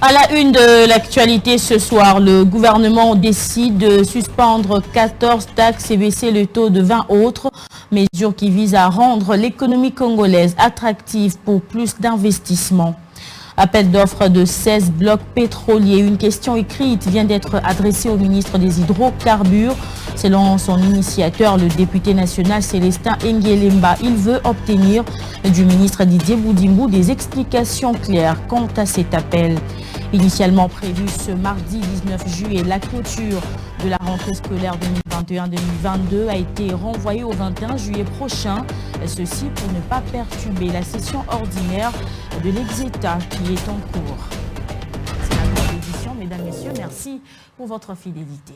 À la une de l'actualité ce soir, le gouvernement décide de suspendre 14 taxes et baisser le taux de 20 autres, mesures qui visent à rendre l'économie congolaise attractive pour plus d'investissements. Appel d'offres de 16 blocs pétroliers. Une question écrite vient d'être adressée au ministre des Hydrocarbures. Selon son initiateur, le député national Célestin Engelemba, il veut obtenir du ministre Didier Boudimou des explications claires quant à cet appel. Initialement prévu ce mardi 19 juillet, la clôture de la rentrée scolaire 2021-2022 a été renvoyée au 21 juillet prochain. Ceci pour ne pas perturber la session ordinaire de l'exéta qui est en cours. C'est la grande édition, mesdames, messieurs. Merci pour votre fidélité.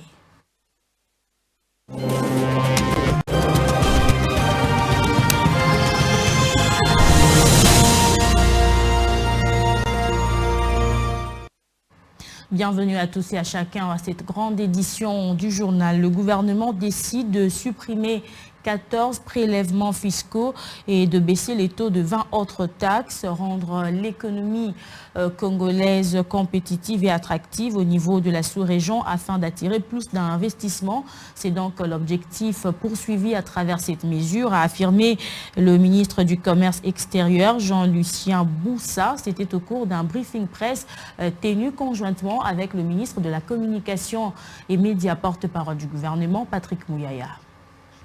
Bienvenue à tous et à chacun à cette grande édition du journal. Le gouvernement décide de supprimer 14 prélèvements fiscaux et de baisser les taux de 20 autres taxes, rendre l'économie congolaise compétitive et attractive au niveau de la sous-région afin d'attirer plus d'investissements. C'est donc l'objectif poursuivi à travers cette mesure, a affirmé le ministre du Commerce extérieur, Jean-Lucien Boussa. C'était au cours d'un briefing presse tenu conjointement avec le ministre de la Communication et Médias porte-parole du gouvernement, Patrick Mouyaya.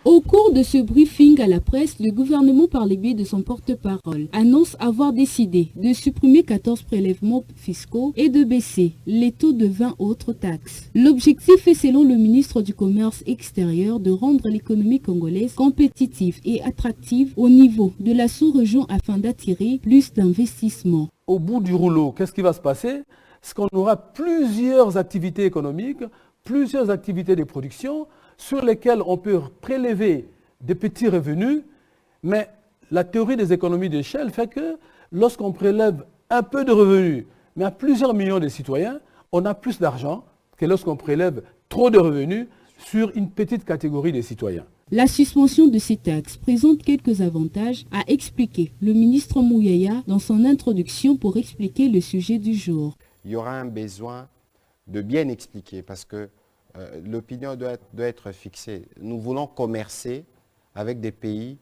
Au cours de ce briefing à la presse, le gouvernement, par le biais de son porte-parole, annonce avoir décidé de supprimer 14 prélèvements fiscaux et de baisser les taux de 20 autres taxes. L'objectif est, selon le ministre du Commerce extérieur, de rendre l'économie congolaise compétitive et attractive au niveau de la sous-région afin d'attirer plus d'investissements. Au bout du rouleau, qu'est-ce qui va se passer? C'est qu'on aura plusieurs activités économiques, plusieurs activités de production, sur lesquels on peut prélever des petits revenus, mais la théorie des économies d'échelle fait que lorsqu'on prélève un peu de revenus, mais à plusieurs millions de citoyens, on a plus d'argent que lorsqu'on prélève trop de revenus sur une petite catégorie de citoyens. La suspension de ces taxes présente quelques avantages, a expliqué le ministre Mouyaya dans son introduction pour expliquer le sujet du jour. Il y aura un besoin de bien expliquer parce que l'opinion doit être fixée. Nous voulons commercer avec des pays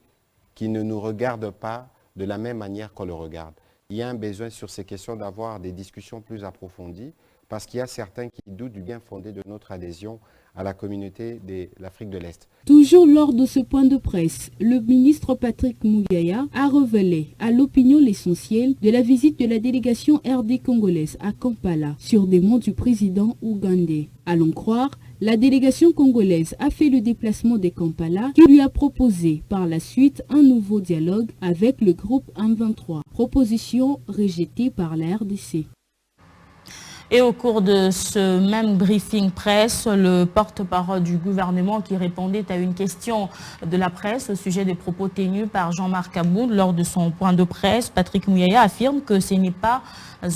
qui ne nous regardent pas de la même manière qu'on le regarde. Il y a un besoin sur ces questions d'avoir des discussions plus approfondies parce qu'il y a certains qui doutent du bien fondé de notre adhésion à la communauté de l'Afrique de l'Est. Toujours lors de ce point de presse, le ministre Patrick Mouyaya a révélé à l'opinion l'essentiel de la visite de la délégation RD congolaise à Kampala sur demande du président ougandais. Allons croire, la délégation congolaise a fait le déplacement de Kampala qui lui a proposé par la suite un nouveau dialogue avec le groupe M23, proposition rejetée par la RDC. Et au cours de ce même briefing presse, le porte-parole du gouvernement qui répondait à une question de la presse au sujet des propos tenus par Jean-Marc Aboud lors de son point de presse, Patrick Mouyaya affirme que ce n'est pas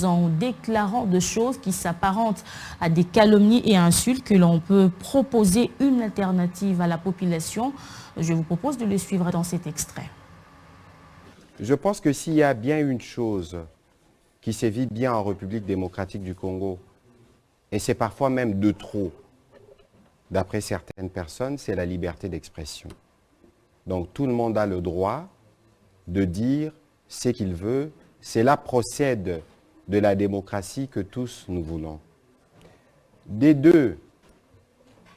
en déclarant de choses qui s'apparentent à des calomnies et insultes que l'on peut proposer une alternative à la population. Je vous propose de le suivre dans cet extrait. Je pense que s'il y a bien une chose qui sévit bien en République démocratique du Congo, et c'est parfois même de trop, d'après certaines personnes, c'est la liberté d'expression. Donc tout le monde a le droit de dire ce qu'il veut. Cela procède de la démocratie que tous nous voulons. Des deux,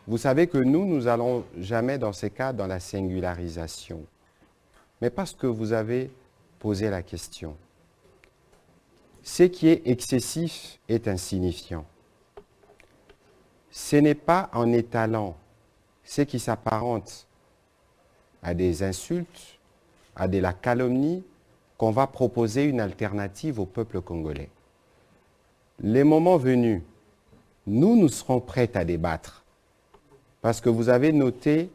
vous savez que nous n'allons jamais dans ces cas dans la singularisation. Mais parce que vous avez posé la question. Ce qui est excessif est insignifiant. Ce n'est pas en étalant ce qui s'apparente à des insultes, à de la calomnie, qu'on va proposer une alternative au peuple congolais. Les moments venus, nous serons prêts à débattre. Parce que vous avez noté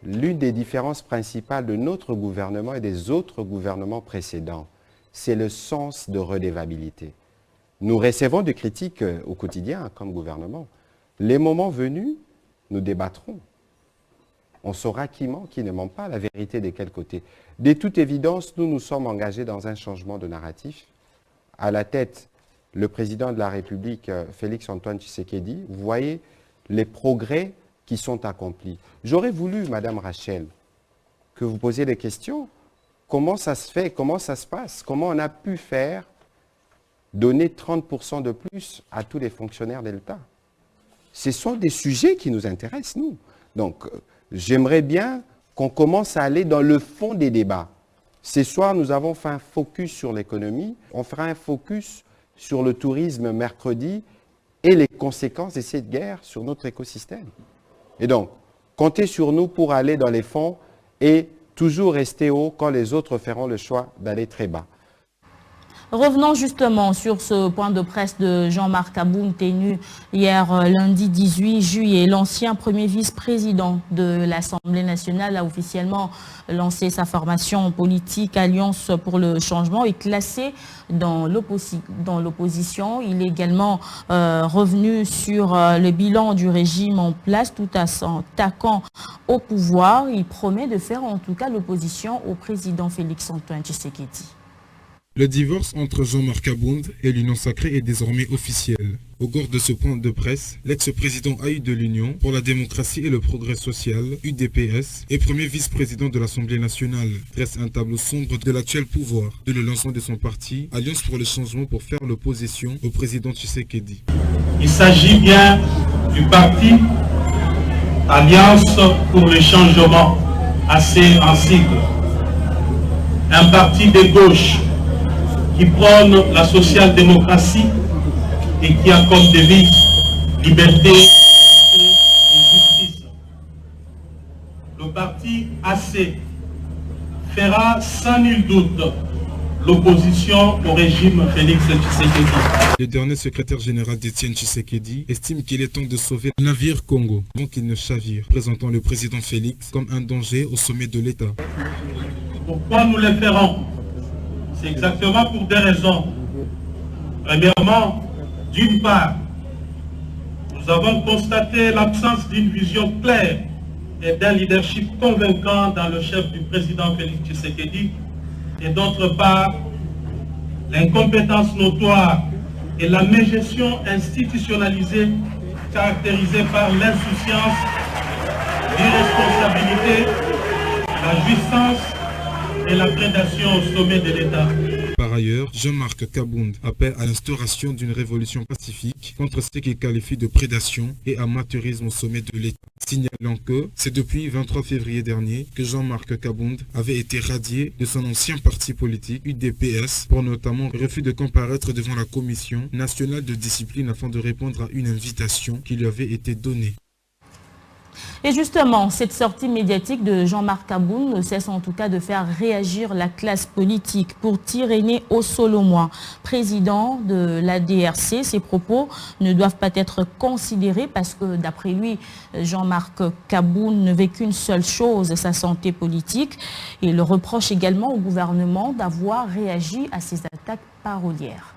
l'une des différences principales de notre gouvernement et des autres gouvernements précédents. C'est le sens de redevabilité. Nous recevons des critiques au quotidien comme gouvernement. Les moments venus, nous débattrons. On saura qui ment, qui ne ment pas, la vérité de quel côté. De toute évidence, nous nous sommes engagés dans un changement de narratif. À la tête, le président de la République, Félix-Antoine Tshisekedi, vous voyez les progrès qui sont accomplis. J'aurais voulu, Madame Rachel, que vous posiez des questions. Comment ça se fait? Comment ça se passe? Comment on a pu faire donner 30% de plus à tous les fonctionnaires de l'État? Ce sont des sujets qui nous intéressent, nous. Donc, j'aimerais bien qu'on commence à aller dans le fond des débats. Ce soir, nous avons fait un focus sur l'économie. On fera un focus sur le tourisme mercredi et les conséquences de cette guerre sur notre écosystème. Et donc, comptez sur nous pour aller dans les fonds et toujours rester haut quand les autres feront le choix d'aller très bas. Revenons justement sur ce point de presse de Jean-Marc Kaboun tenu hier lundi 18 juillet. L'ancien premier vice-président de l'Assemblée nationale a officiellement lancé sa formation politique Alliance pour le changement et classé dans l'opposition. Il est également revenu sur le bilan du régime en place tout en s'attaquant au pouvoir. Il promet de faire en tout cas l'opposition au président Félix-Antoine Tshisekedi. Le divorce entre Jean-Marc Kaboun et l'Union sacrée est désormais officiel. Au cours de ce point de presse, l'ex-président AI de l'Union pour la démocratie et le progrès social, UDPS, et premier vice-président de l'Assemblée nationale, dresse un tableau sombre de l'actuel pouvoir, de le lancement de son parti, Alliance pour le changement pour faire l'opposition au président Tshisekedi. Il s'agit bien du parti Alliance pour le changement, assez en sigle. Un parti de gauche qui prône la social-démocratie et qui a comme devise liberté et justice. Le parti AC fera sans nul doute l'opposition au régime Félix Tshisekedi. Le dernier secrétaire général d'Étienne Tshisekedi estime qu'il est temps de sauver le navire Congo avant qu'il ne chavire, présentant le président Félix comme un danger au sommet de l'État. Pourquoi nous le ferons? C'est exactement pour deux raisons. Premièrement, d'une part, nous avons constaté l'absence d'une vision claire et d'un leadership convaincant dans le chef du président Félix Tshisekedi. Et d'autre part, l'incompétence notoire et la mégestion institutionnalisée caractérisée par l'insouciance, l'irresponsabilité, la jouissance et la prédation au sommet de l'État. Par ailleurs, Jean-Marc Kaboun appelle à l'instauration d'une révolution pacifique contre ce qu'il qualifie de prédation et amateurisme au sommet de l'État, signalant que c'est depuis le 23 février dernier que Jean-Marc Kaboun avait été radié de son ancien parti politique, UDPS, pour notamment refus de comparaître devant la Commission nationale de discipline afin de répondre à une invitation qui lui avait été donnée. Et justement, cette sortie médiatique de Jean-Marc Kaboun ne cesse en tout cas de faire réagir la classe politique. Pour Irénée Osolomois, président de la DRC, ces propos ne doivent pas être considérés parce que d'après lui, Jean-Marc Kaboun ne veut qu'une seule chose, sa santé politique. Il reproche également au gouvernement d'avoir réagi à ces attaques parolières.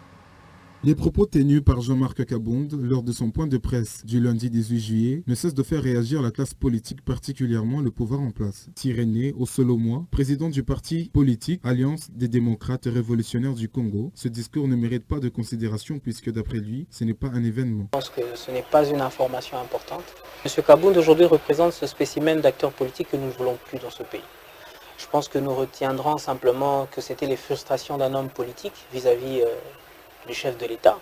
Les propos tenus par Jean-Marc Kaboun lors de son point de presse du lundi 18 juillet ne cessent de faire réagir la classe politique, particulièrement le pouvoir en place. Irénée Osolomois, président du parti politique Alliance des démocrates révolutionnaires du Congo, ce discours ne mérite pas de considération puisque d'après lui, ce n'est pas un événement. Je pense que ce n'est pas une information importante. M. Kaboun aujourd'hui représente ce spécimen d'acteurs politiques que nous ne voulons plus dans ce pays. Je pense que nous retiendrons simplement que c'était les frustrations d'un homme politique vis-à-vis du chef de l'État,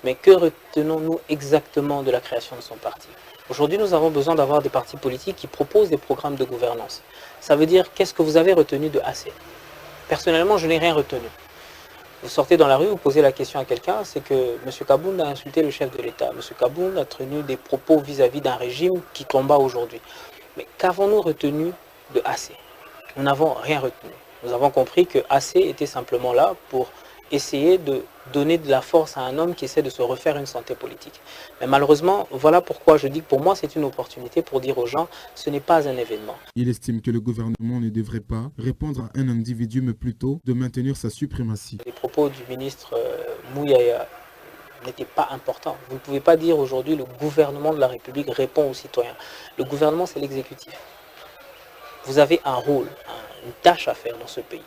mais que retenons-nous exactement de la création de son parti? Aujourd'hui, nous avons besoin d'avoir des partis politiques qui proposent des programmes de gouvernance. Ça veut dire, qu'est-ce que vous avez retenu de AC? Personnellement, je n'ai rien retenu. Vous sortez dans la rue, vous posez la question à quelqu'un, c'est que M. Kaboun a insulté le chef de l'État. M. Kaboun a tenu des propos vis-à-vis d'un régime qui combat aujourd'hui. Mais qu'avons-nous retenu de AC? Nous n'avons rien retenu. Nous avons compris que AC était simplement là pour essayer de donner de la force à un homme qui essaie de se refaire une santé politique. Mais malheureusement, voilà pourquoi je dis que pour moi, c'est une opportunité pour dire aux gens, ce n'est pas un événement. Il estime que le gouvernement ne devrait pas répondre à un individu, mais plutôt de maintenir sa suprématie. Les propos du ministre Mouyaya n'étaient pas importants. Vous ne pouvez pas dire aujourd'hui le gouvernement de la République répond aux citoyens. Le gouvernement, c'est l'exécutif. Vous avez un rôle, une tâche à faire dans ce pays.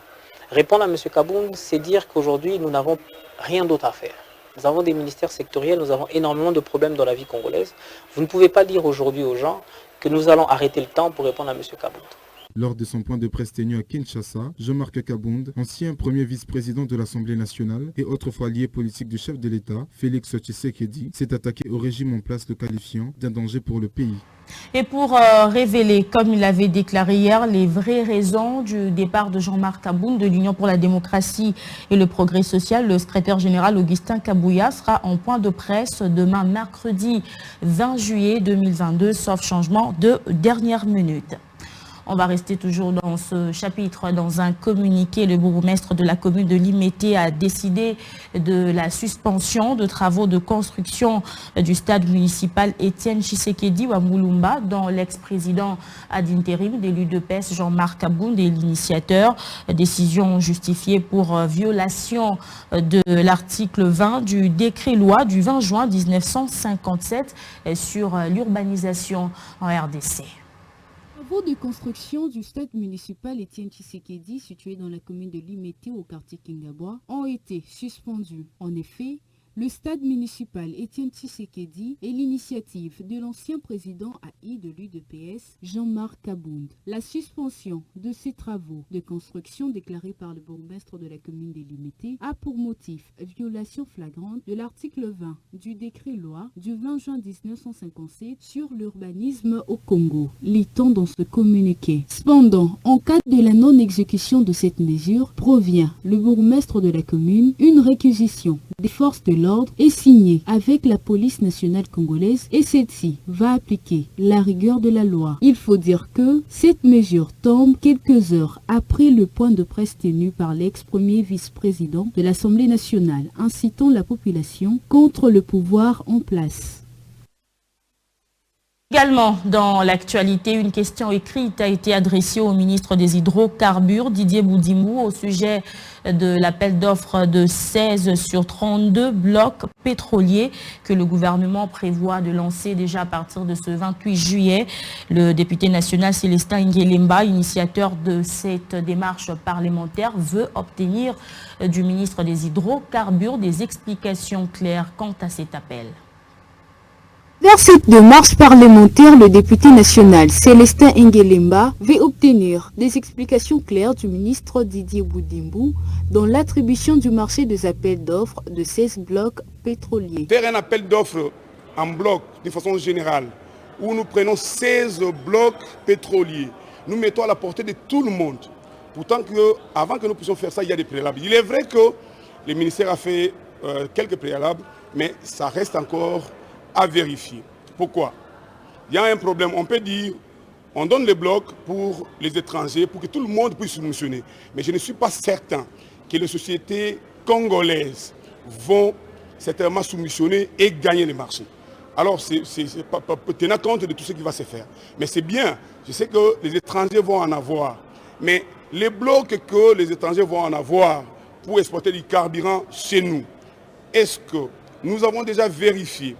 Répondre à M. Kaboun, c'est dire qu'aujourd'hui, nous n'avons rien d'autre à faire. Nous avons des ministères sectoriels, nous avons énormément de problèmes dans la vie congolaise. Vous ne pouvez pas dire aujourd'hui aux gens que nous allons arrêter le temps pour répondre à M. Kabound. Lors de son point de presse tenu à Kinshasa, Jean-Marc Kabound, ancien premier vice-président de l'Assemblée nationale et autrefois allié politique du chef de l'État, Félix Tshisekedi, s'est attaqué au régime en place, le qualifiant d'un danger pour le pays. Et pour révéler, comme il l'avait déclaré hier, les vraies raisons du départ de Jean-Marc Kabound de l'Union pour la démocratie et le progrès social, le secrétaire général Augustin Kabouya sera en point de presse demain mercredi 20 juillet 2022, sauf changement de dernière minute. On va rester toujours dans ce chapitre. Dans un communiqué, le bourgmestre de la commune de Limete a décidé de la suspension de travaux de construction du stade municipal Étienne Tshisekedi Wamulumba, dont l'ex-président ad intérim de l'UDPS Jean-Marc Kabound est l'initiateur. Décision justifiée pour violation de l'article 20 du décret-loi du 20 juin 1957 sur l'urbanisation en RDC. Les travaux de construction du stade municipal Étienne Tshisekedi, situé dans la commune de Limete au quartier Kingabwa, ont été suspendus. En effet, le stade municipal Étienne Tshisekedi est l'initiative de l'ancien président AI de l'UDPS, Jean-Marc Kabound. La suspension de ces travaux de construction déclarés par le bourgmestre de la commune de Limete a pour motif violation flagrante de l'article 20 du décret-loi du 20 juin 1957 sur l'urbanisme au Congo, lit-on dans ce communiqué. Cependant, en cas de la non-exécution de cette mesure, provient le bourgmestre de la commune une réquisition des forces de l'ordre est signée avec la police nationale congolaise et celle-ci va appliquer la rigueur de la loi. Il faut dire que cette mesure tombe quelques heures après le point de presse tenu par l'ex-premier vice-président de l'Assemblée nationale, incitant la population contre le pouvoir en place. Également, dans l'actualité, une question écrite a été adressée au ministre des Hydrocarbures, Didier Boudimou, au sujet de l'appel d'offres de 16 sur 32 blocs pétroliers que le gouvernement prévoit de lancer déjà à partir de ce 28 juillet. Le député national Célestin Ngelemba, initiateur de cette démarche parlementaire, veut obtenir du ministre des Hydrocarbures des explications claires quant à cet appel. Dans cette démarche parlementaire, le député national Célestin Ngelemba veut obtenir des explications claires du ministre Didier Boudimou dans l'attribution du marché des appels d'offres de 16 blocs pétroliers. Faire un appel d'offres en bloc de façon générale, où nous prenons 16 blocs pétroliers, nous mettons à la portée de tout le monde. Pourtant, avant que nous puissions faire ça, il y a des préalables. Il est vrai que le ministère a fait quelques préalables, mais ça reste encore à vérifier. Pourquoi? Il y a un problème. On peut dire, on donne les blocs pour les étrangers, pour que tout le monde puisse soumissionner. Mais je ne suis pas certain que les sociétés congolaises vont certainement soumissionner et gagner les marchés. Alors, c'est tenir compte de tout ce qui va se faire. Mais c'est bien. Je sais que les étrangers vont en avoir. Mais les blocs que les étrangers vont en avoir pour exploiter du carburant chez nous, est-ce que nous avons déjà vérifié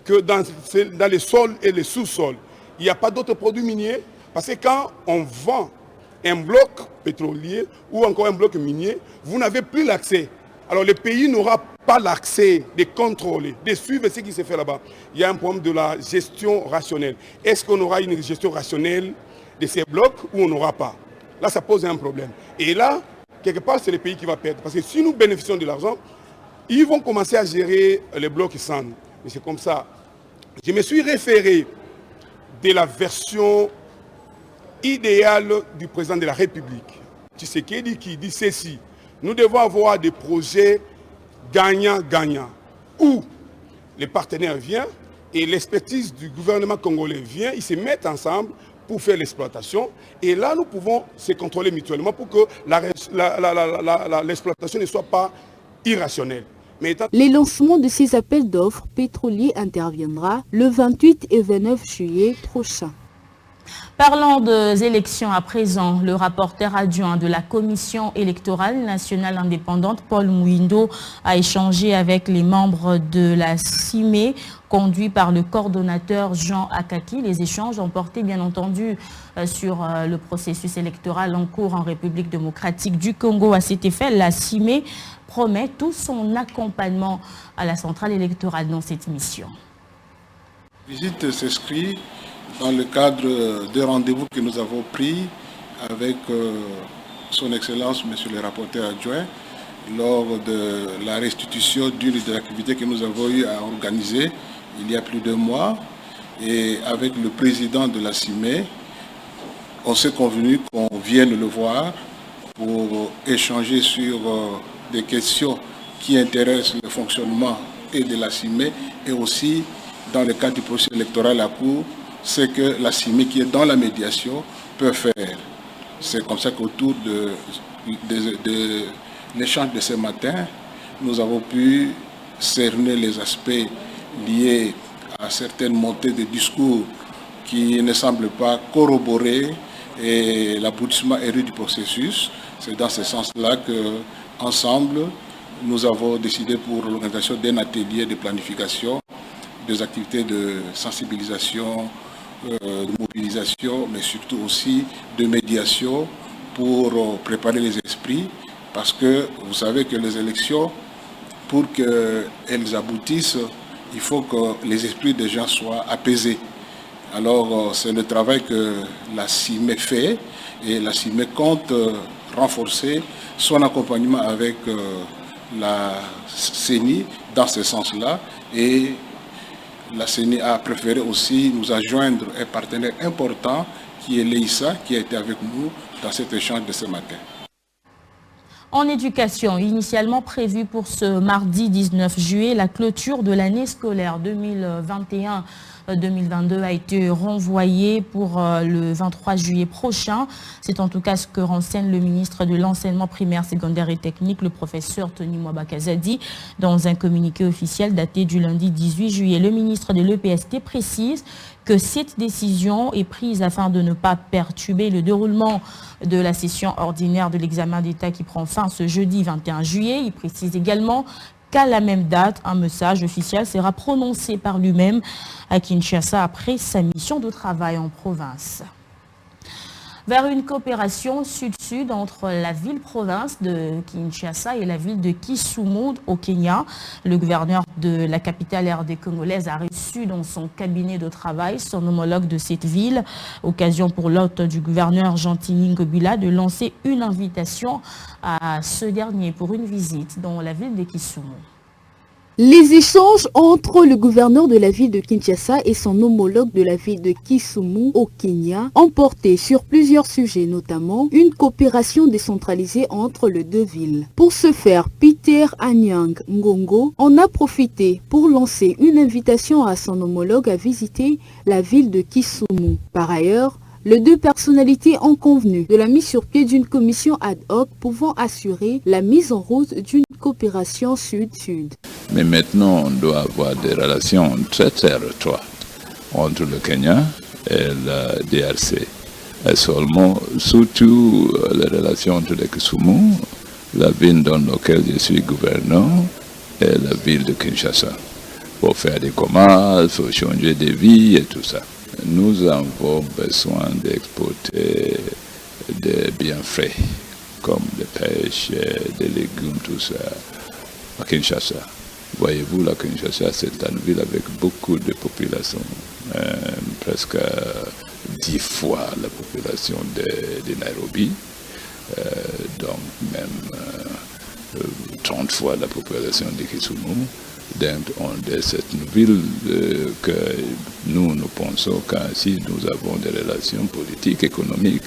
que dans les sols et les sous-sols, il n'y a pas d'autres produits miniers? Parce que quand on vend un bloc pétrolier ou encore un bloc minier, vous n'avez plus l'accès. Alors le pays n'aura pas l'accès de contrôler, de suivre ce qui se fait là-bas. Il y a un problème de la gestion rationnelle. Est-ce qu'on aura une gestion rationnelle de ces blocs ou on n'aura pas? Là, ça pose un problème. Et là, quelque part, c'est le pays qui va perdre. Parce que si nous bénéficions de l'argent, ils vont commencer à gérer les blocs sans nous. Mais c'est comme ça. Je me suis référé de la version idéale du président de la République, Tshisekedi, qui dit ceci: nous devons avoir des projets gagnant-gagnant, où les partenaires viennent et l'expertise du gouvernement congolais vient, ils se mettent ensemble pour faire l'exploitation. Et là, nous pouvons se contrôler mutuellement pour que l'exploitation ne soit pas irrationnelle. Le lancement de ces appels d'offres pétroliers interviendra le 28 et 29 juillet prochain. Parlant des élections à présent, le rapporteur adjoint de la Commission électorale nationale indépendante, Paul Mouindo, a échangé avec les membres de la CIME, conduit par le coordonnateur Jean Akaki. Les échanges ont porté bien entendu sur le processus électoral en cours en République démocratique du Congo. À cet effet, la CIME promet tout son accompagnement à la centrale électorale dans cette mission. La visite s'inscrit dans le cadre des rendez-vous que nous avons pris avec son Excellence, Monsieur le rapporteur adjoint, lors de la restitution d'une des activités que nous avons eu à organiser il y a plus de mois. Et avec le président de la CIME, on s'est convenu qu'on vienne le voir pour échanger sur des questions qui intéressent le fonctionnement et de la CIME et aussi dans le cadre du processus électoral à cours, c'est que la CIME qui est dans la médiation peut faire. C'est comme ça qu'autour de l'échange de ce matin, nous avons pu cerner les aspects liés à certaines montées de discours qui ne semblent pas corroborer et l'aboutissement heureux du processus. C'est dans ce sens-là qu'ensemble, nous avons décidé pour l'organisation d'un atelier de planification, des activités de sensibilisation, de mobilisation, mais surtout aussi de médiation pour préparer les esprits, parce que vous savez que les élections, pour qu'elles aboutissent, il faut que les esprits des gens soient apaisés. Alors c'est le travail que la CIME fait et la CIME compte renforcer son accompagnement avec la CENI dans ce sens-là, et la CENI a préféré aussi nous adjoindre un partenaire important qui est l'EISA, qui a été avec nous dans cet échange de ce matin. En éducation, initialement prévue pour ce mardi 19 juillet, la clôture de l'année scolaire 2021-2022 a été renvoyée pour le 23 juillet prochain. C'est en tout cas ce que renseigne le ministre de l'Enseignement primaire, secondaire et technique, le professeur Tony Mwabakazadi, dans un communiqué officiel daté du lundi 18 juillet. Le ministre de l'EPST précise que cette décision est prise afin de ne pas perturber le déroulement de la session ordinaire de l'examen d'État qui prend fin ce jeudi 21 juillet. Il précise également qu'à la même date, un message officiel sera prononcé par lui-même à Kinshasa après sa mission de travail en province. Vers une coopération sud-sud entre la ville-province de Kinshasa et la ville de Kisumu au Kenya. Le gouverneur de la capitale RD congolaise a reçu dans son cabinet de travail son homologue de cette ville. Occasion pour l'hôte du gouverneur Jean-Tini Ngobila de lancer une invitation à ce dernier pour une visite dans la ville de Kisumu. Les échanges entre le gouverneur de la ville de Kinshasa et son homologue de la ville de Kisumu au Kenya ont porté sur plusieurs sujets, notamment une coopération décentralisée entre les deux villes. Pour ce faire, Peter Anyang Ngongo en a profité pour lancer une invitation à son homologue à visiter la ville de Kisumu. Par ailleurs, les deux personnalités ont convenu de la mise sur pied d'une commission ad hoc pouvant assurer la mise en route d'une coopération sud-sud. Mais maintenant, on doit avoir des relations très très étroites entre le Kenya et la DRC. Et seulement, surtout les relations entre le Kisumu, la ville dans laquelle je suis gouverneur, et la ville de Kinshasa. Pour faire des commerces, pour changer de vie et tout ça. Nous avons besoin d'exporter des biens frais, comme des pêches, des légumes, tout ça, à Kinshasa. Voyez-vous, la Kinshasa, c'est une ville avec beaucoup de population, presque 10 fois la population de Nairobi, donc même 30 fois la population de Kisumu. C'est une ville que nous pensons qu'ainsi nous avons des relations politiques, économiques,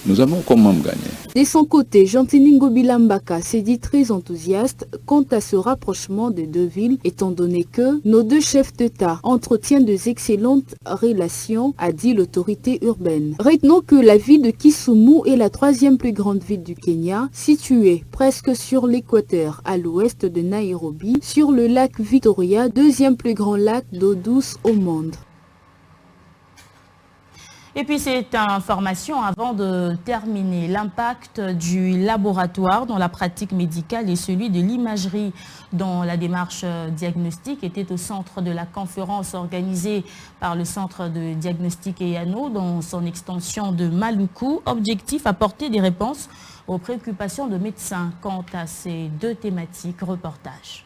nous avons comment gagner. De son côté, Jean-Tini Ngobila Mbaka s'est dit très enthousiaste quant à ce rapprochement des deux villes, étant donné que nos deux chefs d'État entretiennent de excellentes relations, a dit l'autorité urbaine. Retenons que la ville de Kisumu est la troisième plus grande ville du Kenya, située presque sur l'équateur, à l'ouest de Nairobi, sur le lac Victoria, deuxième plus grand lac d'eau douce au monde. Et puis cette information avant de terminer. L'impact du laboratoire dans la pratique médicale et celui de l'imagerie dans la démarche diagnostique était au centre de la conférence organisée par le centre de diagnostic EANO dans son extension de Maluku. Objectif, apporter des réponses aux préoccupations de médecins quant à ces deux thématiques. Reportage.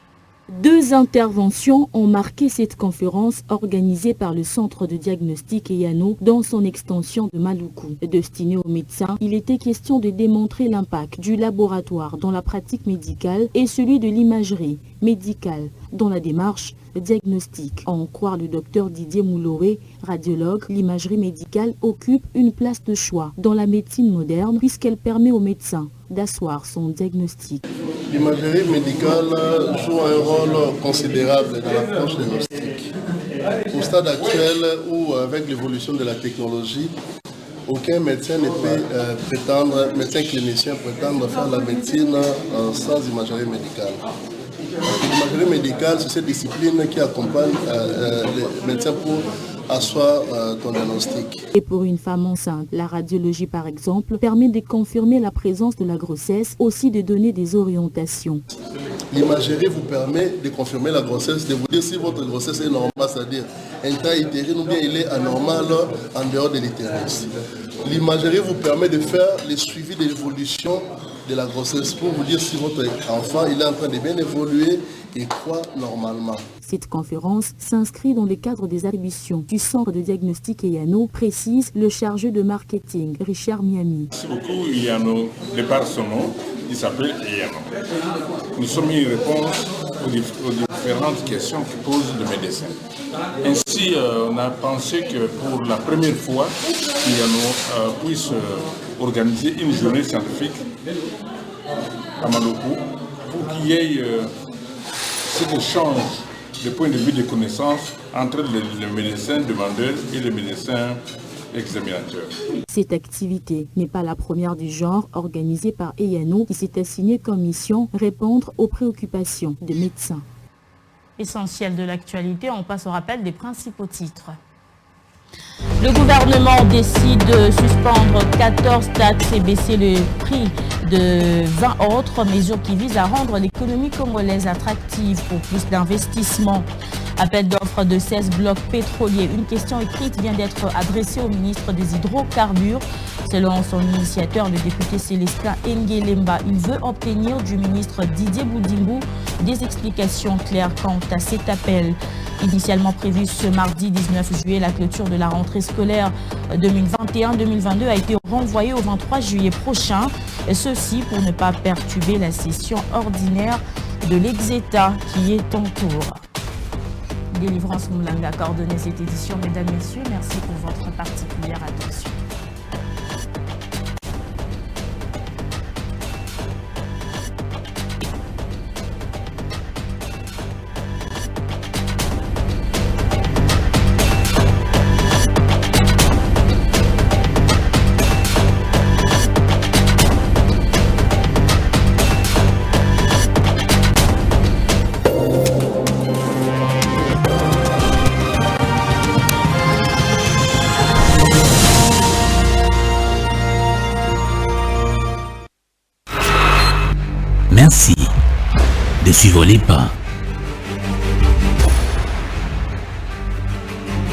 2 interventions ont marqué cette conférence organisée par le centre de diagnostic EANO dans son extension de Maluku. Destinée aux médecins, il était question de démontrer l'impact du laboratoire dans la pratique médicale et celui de l'imagerie médicale dans la démarche diagnostique. À en croire le docteur Didier Mouloré, radiologue, l'imagerie médicale occupe une place de choix dans la médecine moderne puisqu'elle permet aux médecins d'asseoir son diagnostic. L'imagerie médicale joue un rôle considérable dans l'approche diagnostique. Au stade actuel où, avec l'évolution de la technologie, aucun médecin ne peut prétendre, médecin clinicien prétendre faire la médecine sans imagerie médicale. L'imagerie médicale, c'est cette discipline qui accompagne les médecins pour asseoir ton diagnostic. Et pour une femme enceinte, la radiologie par exemple permet de confirmer la présence de la grossesse, aussi de donner des orientations. L'imagerie vous permet de confirmer la grossesse, de vous dire si votre grossesse est normale, c'est-à-dire intra-utérine ou bien il est anormal en dehors de l'utérus. L'imagerie vous permet de faire le suivi de l'évolution de la grossesse pour vous dire si votre enfant il est en train de bien évoluer et croît normalement. Cette conférence s'inscrit dans le cadre des attributions du centre de diagnostic EANO, précise le chargé de marketing, Richard Miami. Merci beaucoup EANO. De par son nom, il s'appelle EANO. Nous sommes une réponse aux différentes questions que posent les médecins. Ainsi, on a pensé que pour la première fois, EANO puisse organiser une journée scientifique à Maluku pour qu'il y ait cet échange de points de vue de connaissances entre les médecins demandeurs et les médecins examinateurs. Cette activité n'est pas la première du genre organisée par EANO qui s'est assignée comme mission répondre aux préoccupations des médecins. Essentiel de l'actualité, on passe au rappel des principaux titres. Le gouvernement décide de suspendre 14 taxes et baisser le prix de 20 autres mesures qui visent à rendre l'économie congolaise attractive pour plus d'investissements. Appel d'offres de 16 blocs pétroliers. Une question écrite vient d'être adressée au ministre des Hydrocarbures. Selon son initiateur, le député Célestin Engelemba, il veut obtenir du ministre Didier Boudimbu des explications claires quant à cet appel. Initialement prévu ce mardi 19 juillet, la clôture de la rentrée scolaire 2021-2022 a été renvoyée au 23 juillet prochain. Ceci pour ne pas perturber la session ordinaire de l'Exeta qui est en cours. Délivrance Moulanga a coordonné cette édition. Mesdames, Messieurs, merci pour votre particulière attention. Merci de suivre les pas